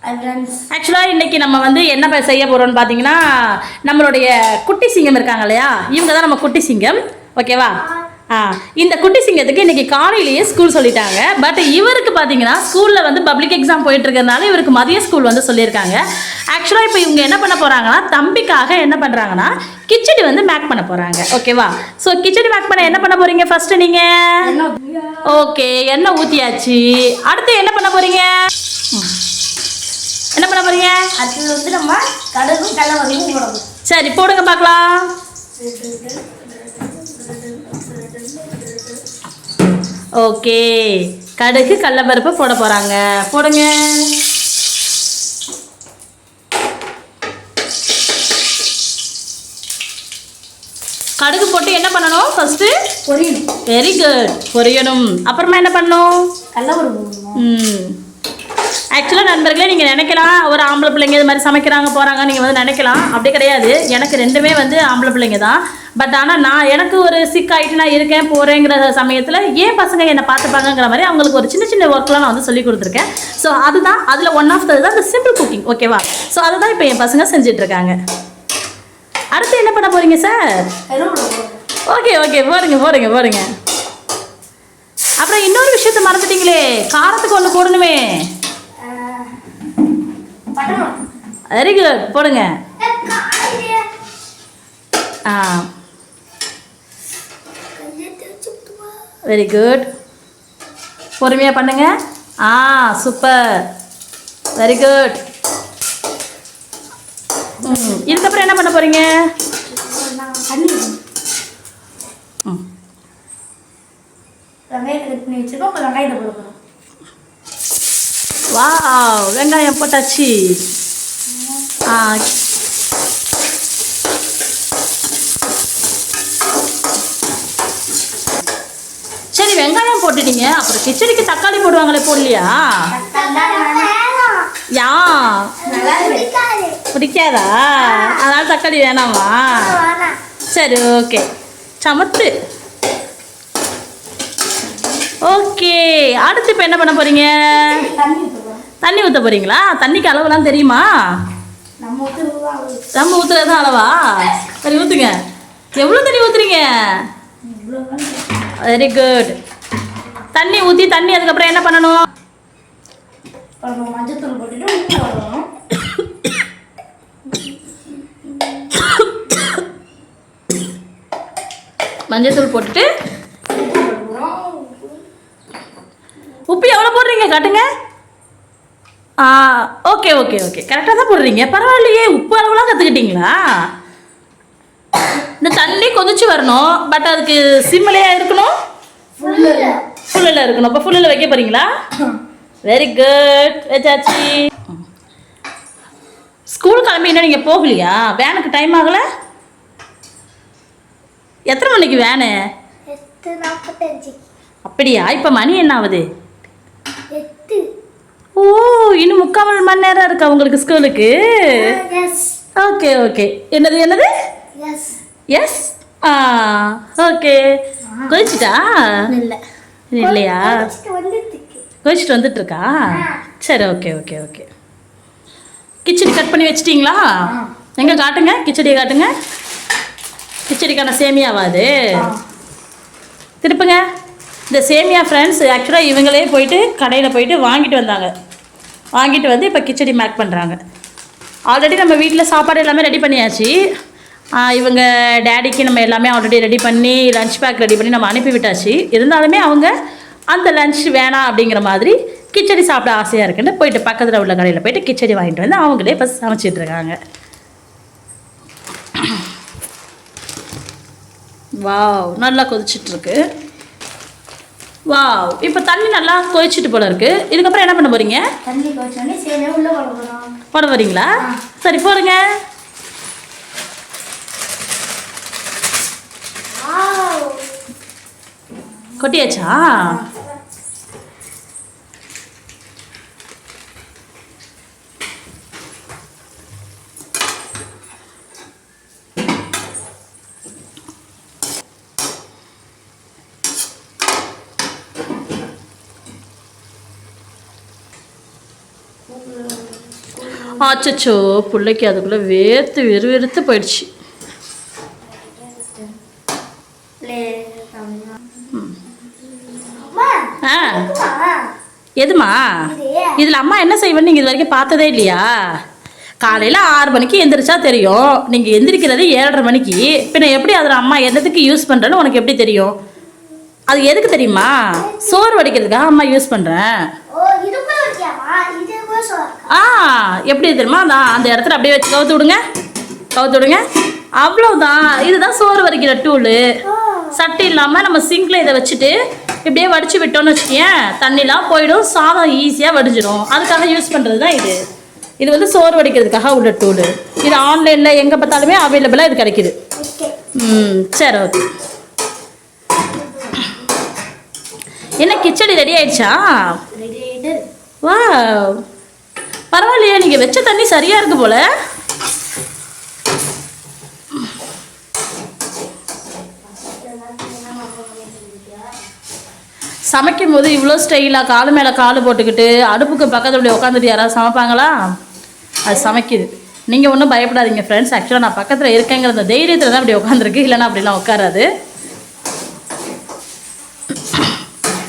ஆக்சுவலாக இன்றைக்கி நம்ம வந்து என்ன செய்ய போகிறோம்னு பார்த்தீங்கன்னா நம்மளுடைய குட்டி சிங்கம் இருக்காங்க இல்லையா, இவங்க தான் நம்ம குட்டி சிங்கம். ஓகேவா? இந்த குட்டி சிங்கத்துக்கு இன்றைக்கி காலையிலேயே ஸ்கூல் சொல்லிட்டாங்க. பட் இவருக்கு பார்த்தீங்கன்னா ஸ்கூலில் வந்து பப்ளிக் எக்ஸாம் போயிட்டு இருக்கிறதுனால இவருக்கு மதிய ஸ்கூல் வந்து சொல்லியிருக்காங்க. ஆக்சுவலாக இப்போ இவங்க என்ன பண்ண போகிறாங்கன்னா தம்பிக்காக என்ன பண்ணுறாங்கன்னா கிச்சடி வந்து மேக் பண்ண போகிறாங்க. ஓகேவா? ஸோ கிச்சடி மேக் பண்ண என்ன பண்ண போகிறீங்க ஃபஸ்ட்டு நீங்கள்? ஓகே, எண்ணெய் ஊற்றியாச்சு. அடுத்து என்ன பண்ண போகிறீங்க? என்ன பண்ண போகிறீங்க? அது வந்து நம்ம கடுகு கடலைப்பருப்பு போடணும். சரி, போடுங்க பார்க்கலாம். ஓகே, கடுகு கடலைப்பருப்பு போட போகிறாங்க. போடுங்க. கடுகு போட்டு என்ன பண்ணணும்? ஃபஸ்ட்டு பொரியணும். வெரி குட், பொரியணும். அப்புறமா என்ன பண்ணணும்? கடலைப்பருப்பு. ஆக்சுவலாக நண்பர்களே, நீங்கள் நினைக்கலாம் ஒரு ஆம்பளை பிள்ளைங்க இது மாதிரி சமைக்கிறாங்க போகிறாங்க நீங்கள் வந்து நினைக்கலாம். அப்படி கிடையாது. எனக்கு ரெண்டுமே வந்து ஆம்பளை பிள்ளைங்க தான். பட் ஆனால் எனக்கு ஒரு சிக் ஆகிட்டு நான் இருக்கேன் போகிறேங்கிற சமயத்தில் ஏன் பசங்க என்னை பார்த்துப்பாங்கங்கிற மாதிரி அவங்களுக்கு ஒரு சின்ன சின்ன ஒர்க்லாம் நான் வந்து சொல்லி கொடுத்துருக்கேன். ஸோ அதுதான் அதில் ஒன் ஆஃப் தான் இந்த சிம்பிள் குக்கிங். ஓகேவா? ஸோ அதுதான் இப்போ என் பசங்க செஞ்சிட்ருக்காங்க. அடுத்து என்ன பண்ண போகிறீங்க சார்? ஓகே ஓகே, போடுங்க போடுங்க போடுங்க. அப்புறம் இன்னொரு விஷயத்த மறந்துட்டீங்களே, காரத்துக்கு ஒன்று போடணுமே. வெரி குட், போடுங்க. வெரி குட், பொறுமையாக பண்ணுங்க. Super, very good. இதுக்கப்புறம் என்ன பண்ண போறீங்க? வெங்காயம் கட் பண்ணி வச்சுருக்கோம். இப்போ வெங்காயத்தை போட போகிறோம். வாவ், வெங்காயம் போட்டாச்சு. சரி, வெங்காயம் போட்டுட்டீங்க. அப்புறம் கிச்சடிக்கு தக்காளி போடுவாங்களே, போடலையா? யா, பிடிக்காதா? அதனால தக்காளி வேணாமா? சரி, ஓகே, சமத்து. ஓகே, அடுத்து இப்போ என்ன பண்ண போறீங்க? தண்ணி ஊற்ற போறீங்களா? தண்ணிக்கு அளவுலாம் தெரியுமா? நம்ம ஊற்றுறது தான் அளவா? சரி, ஊற்றுங்க. எவ்வளோ தண்ணி ஊற்றுறீங்க? Very good. தண்ணி ஊற்றி அதுக்கப்புறம் என்ன பண்ணணும்? மஞ்சத்தூள் போட்டுட்டு உப்பு போடணும். மஞ்சத்தூள் போட்டுட்டு உப்பு எவ்வளோ போடுறீங்க காட்டுங்க. ஓகே ஓகே ஓகே, கரெக்டாக தான் போடுறீங்க. பரவாயில்லையே, உப்பு அளவுலாம் கற்றுக்கிட்டீங்களா? இந்த தண்ணி கொதிச்சு வரணும். பட் அதுக்கு சிம்மிலையாக இருக்கணும், ஃபுல்லில் இருக்கணும். இப்போ ஃபுல்லில் வைக்க போகிறீங்களா? வெரி குட், வச்சாச்சு. ஸ்கூல் கிளம்பி இன்னும் நீங்கள் போகலையா? வேனுக்கு டைம் ஆகலை? எத்தனை மணிக்கு வேனு? 8:45. அப்படியா? இப்போ மணி என்ன ஆகுது? 8. ஓ, இன்னும் 3/4 மணி நேரம் இருக்கா உங்களுக்கு ஸ்கூலுக்கு? Okay okay. என்னது என்னது? எஸ். ஓகே. கொதிச்சுட்டா? இல்லையா? கொதிச்சுட்டு வந்துட்டு இருக்கா? சரி, okay okay okay. Khichdi cut பண்ணி வச்சிட்டிங்களா? எங்கே காட்டுங்க, கிச்சடியை காட்டுங்க. கிச்சடிக்கான சேமியாவா அது? திருப்புங்க. இந்த சேமியா ஃப்ரெண்ட்ஸ் ஆக்சுவலாக இவங்களே போயிட்டு கடையில் போயிட்டு வாங்கிட்டு வந்தாங்க. வாங்கிட்டு வந்து இப்போ கிச்சடி மேக் பண்ணுறாங்க. ஆல்ரெடி நம்ம வீட்டில் சாப்பாடு எல்லாமே ரெடி பண்ணியாச்சு. இவங்க டேடிக்கு நம்ம எல்லாமே ஆல்ரெடி ரெடி பண்ணி லஞ்ச் பேக் ரெடி பண்ணி நம்ம அனுப்பி விட்டாச்சு. இருந்தாலுமே அவங்க அந்த லஞ்ச் வேணாம் அப்படிங்கிற மாதிரி கிச்சடி சாப்பிட ஆசையாக இருக்குன்னு போயிட்டு பக்கத்தில் உள்ள கடையில் போயிட்டு கிச்சடி வாங்கிட்டு வந்து அவங்களே இப்போ சமைச்சிட்ருக்காங்க. வாவ், நல்லா கொதிச்சிட்ருக்கு. வாவ், இப்போ தண்ணி நல்லா கொதிச்சிட்டு போல இருக்கு. இதுக்கப்புறம் என்ன பண்ண போறீங்க? தண்ணி கொதிச்சோடனே சேமியா உள்ள போட போறோம். போட போறீங்களா? சரி, போடுங்க. கொட்டியாச்சா? ஆச்சோ பிள்ளைக்கு அதுக்குள்ளே வேர்த்து வெறுத்து போயிடுச்சு. ஆ எதுமா இதில் அம்மா என்ன செய்வேன்னு நீங்கள் இது வரைக்கும் பார்த்ததே இல்லையா? காலையில் 6 மணிக்கு எந்திரிச்சா தெரியும். நீங்கள் எந்திரிக்கிறது 7:30 மணிக்கு. பின்ன எப்படி அதில் அம்மா என்னத்துக்கு யூஸ் பண்ணுறேன்னு உனக்கு எப்படி தெரியும்? அது எதுக்கு தெரியுமா? சோறு வடிக்கிறதுக்காக அம்மா யூஸ் பண்ணுறேன். ஆ எப்படி தெரியுமா? அந்த இடத்துல அப்படியே வச்சு கவுத்து விடுங்க. அவ்வளோதான். இதுதான் சோறு வடிக்கிற டூலு. சட்டி இல்லாமல் நம்ம சிங்கில் இதை வச்சுட்டு இப்படியே வடித்து விட்டோன்னு வச்சுக்கேன், தண்ணிலாம் போயிடும், சாதம் ஈஸியாக வடிஞ்சிடும். அதுக்காக யூஸ் பண்ணுறது தான் இது. இது வந்து சோறு வடிக்கிறதுக்காக உள்ள டூலு. இது ஆன்லைனில் எங்கே பார்த்தாலுமே அவைலபிளாக இது கிடைக்குது. சரி ஓகே. என்ன கிச்சடி ரெடி ஆயிடுச்சா? வா பரவாயில்லையே, நீங்கள் வச்ச தண்ணி சரியாக இருக்கு போல. சமைக்கும் போது இவ்வளோ ஸ்டைலாக காலு மேலே காலு போட்டுக்கிட்டு அடுப்புக்கு பக்கத்தில் இப்படி உட்காந்துட்டு யாராவது சமைப்பாங்களா? அது சமைக்குது. நீங்கள் ஒன்றும் பயப்படாதீங்க ஃப்ரெண்ட்ஸ். ஆக்சுவலாக நான் பக்கத்தில் இருக்கேங்கிற அந்த தைரியத்தில் தான் அப்படி உட்காந்துருக்கு, இல்லைன்னா அப்படிலாம் உட்காராது.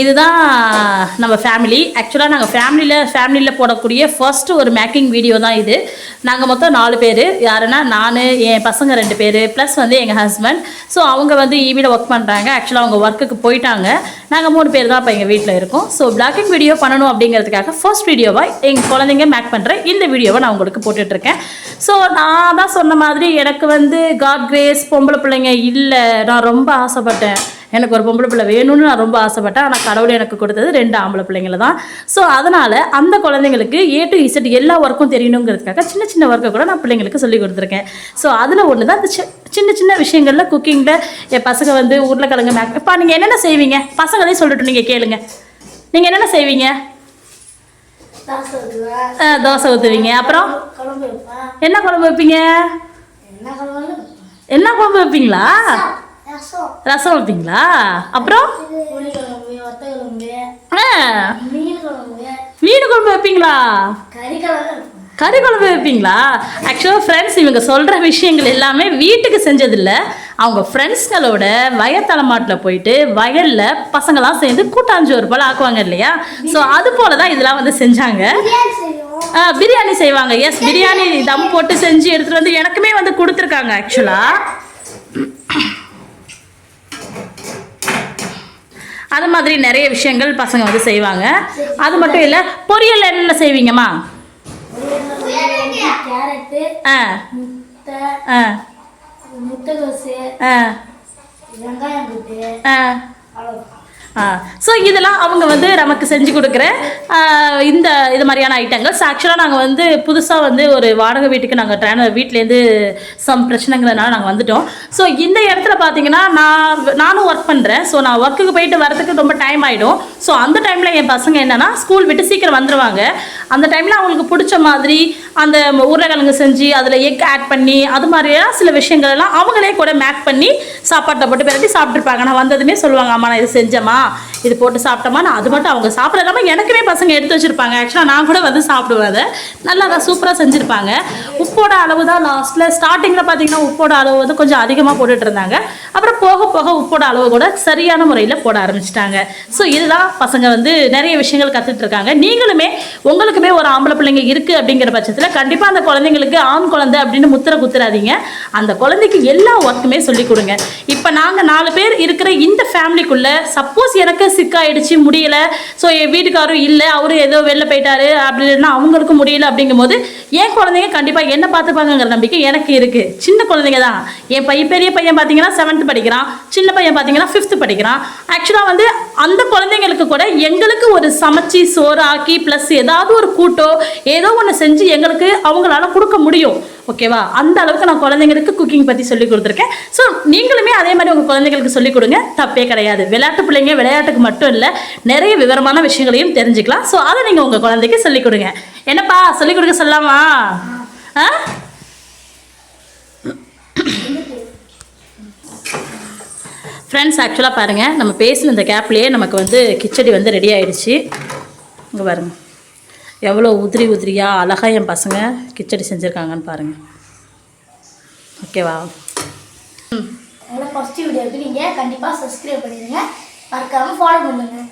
இதுதான் நம்ம ஃபேமிலி. ஆக்சுவலாக நாங்கள் ஃபேமிலியில் போடக்கூடிய ஃபர்ஸ்ட்டு ஒரு மேக்கிங் வீடியோ தான் இது. நாங்கள் மொத்தம் 4 பேர். யாருன்னா நான், என் பசங்க 2 பேர், ப்ளஸ் வந்து எங்கள் ஹஸ்பண்ட். ஸோ அவங்க வந்து ஈவியில் ஒர்க் பண்ணுறாங்க. ஆக்சுவலாக அவங்க ஒர்க்குக்கு போயிட்டாங்க. நாங்கள் 3 பேர் தான் இப்போ எங்கள் வீட்டில் இருக்கோம். ஸோ பிளாக்கிங் வீடியோ பண்ணணும் அப்படிங்கிறதுக்காக ஃபர்ஸ்ட் வீடியோவாக எங்கள் குழந்தைங்க மேக் பண்ணுற இந்த வீடியோவை நான் உங்களுக்கு போட்டுட்ருக்கேன். ஸோ நான் தான் சொன்ன மாதிரி எனக்கு வந்து காட் கிரேஸ் பொம்பளை பிள்ளைங்க இல்லை. நான் ரொம்ப ஆசைப்பட்டேன், எனக்கு ஒரு பொம்பளை பிள்ளை வேணும்னு நான் ரொம்ப ஆசைப்பட்டேன். ஆனால் கடவுள் எனக்கு கொடுத்தது 2 ஆம்பளை பிள்ளைங்கள தான். ஸோ அதனால் அந்த குழந்தைங்களுக்கு A to Z எல்லா ஒர்க்கும் தெரியணுங்கிறதுக்காக சின்ன சின்ன ஒர்க்கை கூட நான் பிள்ளைங்களுக்கு சொல்லி கொடுத்துருக்கேன். ஸோ அதில் ஒன்று தான் இந்த சின்ன சின்ன விஷயங்களில் குக்கிங்கில் என் பசங்க வந்து உருளைக்கிழங்கு இப்போ நீங்கள் என்னென்ன செய்வீங்க? பசங்களே சொல்லிட்டு நீங்கள் கேளுங்க. நீங்கள் என்னென்ன செய்வீங்க? தோசை ஊற்றுவீங்க. அப்புறம் என்ன குழம்பு வைப்பீங்க? என்ன குழம்பு வைப்பீங்களா? ரசம் வைப்பீங்களா? அப்புறம் மீன் குழம்பு வைப்பீங்களா? கறி குழம்பு வைப்பீங்களா? ஆக்சுவலாக ஃப்ரெண்ட்ஸ், இவங்க சொல்கிற விஷயங்கள் எல்லாமே வீட்டுக்கு செஞ்சதில்லை. அவங்க ஃப்ரெண்ட்ஸ்களோட வயத்தலைமாட்டில் போயிட்டு வயலில் பசங்களாம் சேர்ந்து கூட்டாஞ்சோறு போல் ஆக்குவாங்க இல்லையா? ஸோ அது போல தான் இதெல்லாம் வந்து செஞ்சாங்க. பிரியாணி செய்வாங்க. எஸ், பிரியாணி தம் போட்டு செஞ்சு எடுத்துகிட்டு வந்து எனக்குமே வந்து கொடுத்துருக்காங்க. ஆக்சுவலாக அது மாதிரி நிறைய விஷயங்கள் பசங்க வந்து செய்வாங்க. அது மட்டும் இல்லை, பொரியல் என்னென்ன செய்வீங்கம்மா? ஸோ இதெல்லாம் அவங்க வந்து நமக்கு செஞ்சு கொடுக்குற இது மாதிரியான ஐட்டங்கள்ஸ். ஆக்சுவலாக நாங்கள் வந்து புதுசாக வந்து ஒரு வாடகை வீட்டுக்கு நாங்கள் வீட்டிலேருந்து சம் பிரச்சனைங்கிறதுனால நாங்கள் வந்துட்டோம். ஸோ இந்த இடத்துல பார்த்தீங்கன்னா நானும் ஒர்க் பண்ணுறேன். ஸோ நான் ஒர்க்குக்கு போயிட்டு வரதுக்கு ரொம்ப டைம் ஆகிடும். ஸோ அந்த டைமில் என் பசங்க என்னென்னா ஸ்கூல் விட்டு சீக்கிரம் வந்துடுவாங்க. அந்த டைமில் அவங்களுக்கு பிடிச்ச மாதிரி அந்த உருளைக்கிழங்கு செஞ்சு அதில் எக் ஆட் பண்ணி அது மாதிரியான சில விஷயங்கள் எல்லாம் அவங்களே கூட மேக் பண்ணி சாப்பாட்டை போட்டு பிரட்டி சாப்பிட்ருப்பாங்க. நான் வந்ததுமே சொல்லுவாங்க, அம்மா நான் இது செஞ்சேம்மா, இது போட்டு சாப்பிட்டோமா. நான் அது மட்டும் அவங்க சாப்பிடாம எனக்குமே பசங்க எடுத்து வச்சுருப்பாங்க. ஆக்சுவலாக நான் கூட வந்து சாப்பிடுவேன். அதை நல்லா தான் சூப்பராக செஞ்சுருப்பாங்க. உப்போட அளவு தான் ஸ்டார்டிங்கில் பார்த்தீங்கன்னா உப்போட அளவு வந்து கொஞ்சம் அதிகமாக போட்டுட்டு இருந்தாங்க. அப்புறம் போக போக உப்போட அளவு கூட சரியான முறையில் போட ஆரம்பிச்சிட்டாங்க. ஸோ இதுதான் பசங்க வந்து நிறைய விஷயங்கள் கற்றுட்டு இருக்காங்க. நீங்களுமே உங்களுக்குமே ஒரு ஆம்பளை பிள்ளைங்க இருக்குது அப்படிங்கிற பட்சத்தில் கண்டிப்பாக அந்த குழந்தைங்களுக்கு ஆண் குழந்தை அப்படின்னு முத்திரை குத்துறாதீங்க. அந்த குழந்தைக்கு எல்லா ஒர்க்குமே சொல்லிக் கொடுங்க. இப்போ நாங்கள் 4 பேர் இருக்கிற இந்த ஃபேமிலிக்குள்ளே சப்போஸ் எனக்கு சிக்காயிடுச்சு, முடியல, ஸோ என் வீட்டுக்காரும் இல்லை, அவரு ஏதோ வெளில போயிட்டாரு அப்படின்னா அவங்களுக்கும் முடியல அப்படிங்கும்போது என் குழந்தைங்க கண்டிப்பாக என்ன பார்த்துப்பாங்கிற நம்பிக்கை எனக்கு இருக்குது. சின்ன குழந்தைங்க தான். என் பெரிய பையன் பார்த்தீங்கன்னா 7th படிக்கிறான், சின்ன பையன் பார்த்தீங்கன்னா 5th படிக்கிறான். ஆக்சுவலாக வந்து அந்த குழந்தைங்களுக்கு கூட எங்களுக்கு ஒரு சமைச்சி சோறு ஆக்கி ப்ளஸ் ஏதாவது ஒரு கூட்டோ ஏதோ ஒன்று செஞ்சு எங்களுக்கு அவங்களால கொடுக்க முடியும். ஓகேவா? அந்த அளவுக்கு நான் குழந்தைங்களுக்கு குக்கிங் பற்றி சொல்லி கொடுத்துருக்கேன். ஸோ நீங்களுமே அதே மாதிரி உங்கள் குழந்தைங்களுக்கு சொல்லிக் கொடுங்க, தப்பே கிடையாது. விளையாட்டு பிள்ளைங்க விளையாட்டுக்கு மட்டும் இல்லை, நிறைய விவரமான விஷயங்களையும் தெரிஞ்சுக்கலாம். ஸோ அதை நீங்கள் உங்கள் குழந்தைக்கு சொல்லிக் கொடுங்க. என்னப்பா சொல்லிக் கொடுக்க சொல்லாமா? ஃப்ரெண்ட்ஸ், ஆக்சுவலாக பாருங்கள், நம்ம பேசின இந்த கேப்லேயே நமக்கு வந்து கிச்சடி வந்து ரெடி ஆகிடுச்சு. இங்கே பாருங்கள், எவ்வளோ உதிரி உதிரியாக அழகாக என் பசங்க கிச்சடி செஞ்சுருக்காங்கன்னு பாருங்கள். ஓகேவா? அதனால் ஃபஸ்ட்டு வீடியோவுக்கு நீங்கள் கண்டிப்பாக சப்ஸ்கிரைப் பண்ணிடுங்க, மறக்காமல் ஃபாலோ பண்ணுங்கள்.